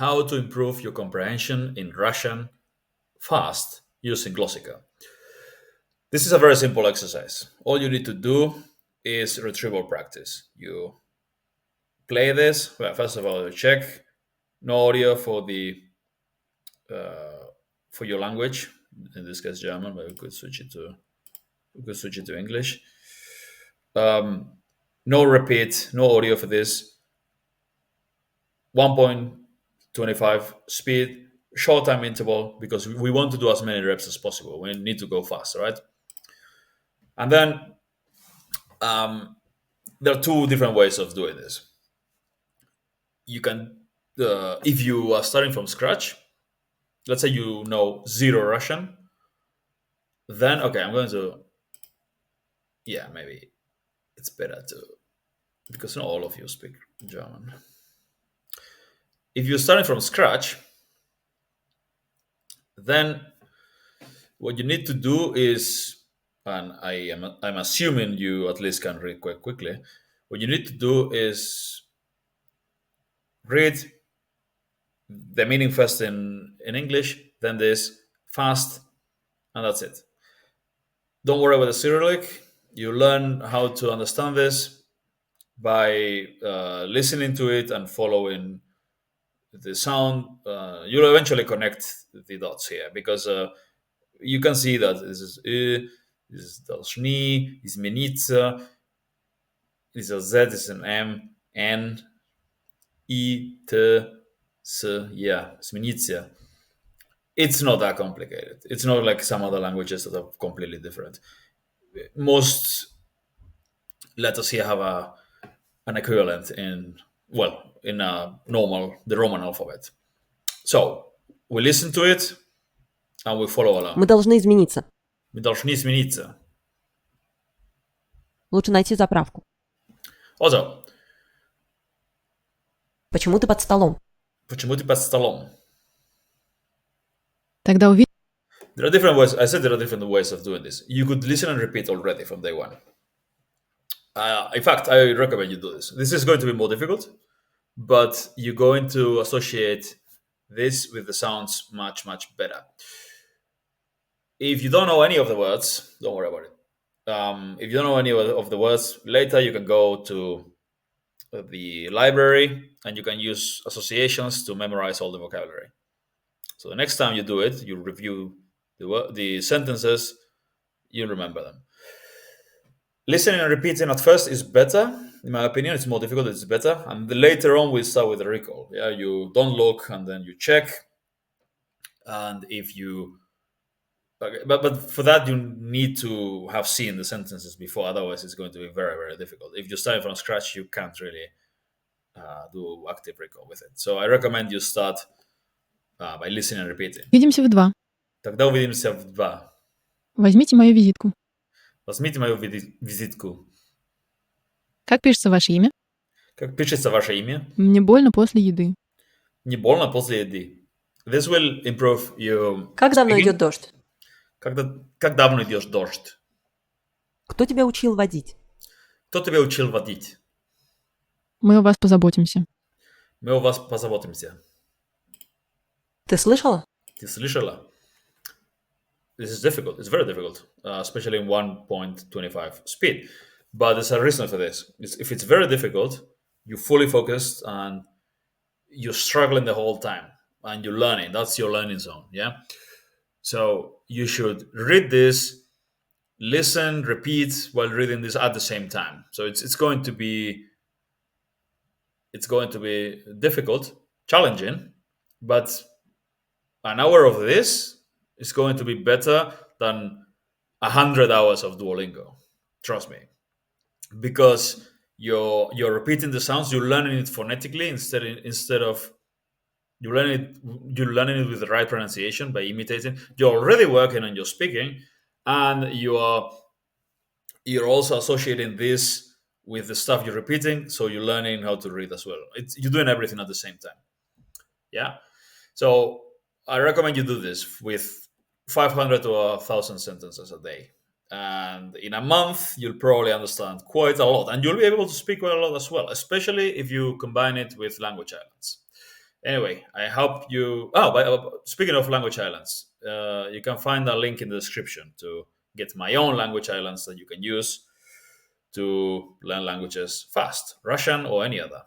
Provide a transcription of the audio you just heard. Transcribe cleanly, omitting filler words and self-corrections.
how to improve your comprehension in Russian fast using Glossica. This is a very simple exercise. All you need to do is retrieval practice. You play this. Well, first of all, you check no audio for your language. In this case, German, but we could switch it to English. No repeat, no audio for this. 1.25 speed, short time interval, because we want to do as many reps as possible. We need to go fast, right? And then there are two different ways of doing this. You can, if you are starting from scratch, let's say you know zero Russian, then okay, I'm going to, yeah, maybe it's better to, because not all of you speak German. If you're starting from scratch, then what you need to do is, and I'm assuming you at least can read quite quickly. What you need to do is read the meaning first in English, then this fast, and that's it. Don't worry about the Cyrillic. You learn how to understand this by listening to it and following the sound. You'll eventually connect the dots here, because you can see that this is this is должны, измениться, this is a Z, this is an M, N, I, T, S, yeah, измениться. It's not that complicated. It's not like some other languages that are completely different. Most letters here have an equivalent in, well, in the Roman alphabet. So we listen to it and we follow along. Мы должны измениться. Мы должны измениться. Лучше найти заправку. Also, Почему ты под столом? почему ты под столом? Тогда увидим. There are different ways. I said there are different ways of doing this. You could listen and repeat already from day one. In fact, I recommend you do this. This is going to be more difficult, but you're going to associate this with the sounds much, much better. If you don't know any of the words, don't worry about it. If you don't know any of the words, later you can go to the library and you can use associations to memorize all the vocabulary. So the next time you do it, you review the sentences, you remember them. Listening and repeating at first is better. In my opinion, it's more difficult, it's better. And later on, we start with the recall. Yeah, you don't look and then you check. And if you, but for that, you need to have seen the sentences before. Otherwise, it's going to be very, very difficult. If you're starting from scratch, you can't really do active recall with it. So I recommend you start by listening and repeating. Увидимся в 2. Тогда увидимся в 2. Возьмите мою визитку. Возьмите мою визитку. Как пишется ваше имя? Как пишется ваше имя? Мне больно после еды. Не больно после еды. This will improve your Как давно speaking. идет дождь? Как давно идет дождь? Кто тебя учил водить? Кто тебя учил водить? Мы о вас позаботимся. Мы о вас позаботимся. Ты слышала? Ты слышала? This is difficult. It's very difficult, especially in 1.25 speed. But there's a reason for this. If it's very difficult, you're fully focused and you're struggling the whole time and you're learning. That's your learning zone. Yeah. So you should read this, listen, repeat while reading this at the same time. So it's going to be difficult, challenging, but an hour of this is going to be better than 100 hours of Duolingo. Trust me, because you're repeating the sounds, you're learning it phonetically instead of you're learning it with the right pronunciation by imitating. You're already working on your speaking, and you're also associating this with the stuff you're repeating, so you're learning how to read as well. You're doing everything at the same time. Yeah. So I recommend you do this with 500 to 1,000 sentences a day. And in a month, you'll probably understand quite a lot. And you'll be able to speak quite a lot as well, especially if you combine it with language islands. Anyway, I hope you. Oh, speaking of language islands, you can find a link in the description to get my own language islands that you can use to learn languages fast, Russian or any other.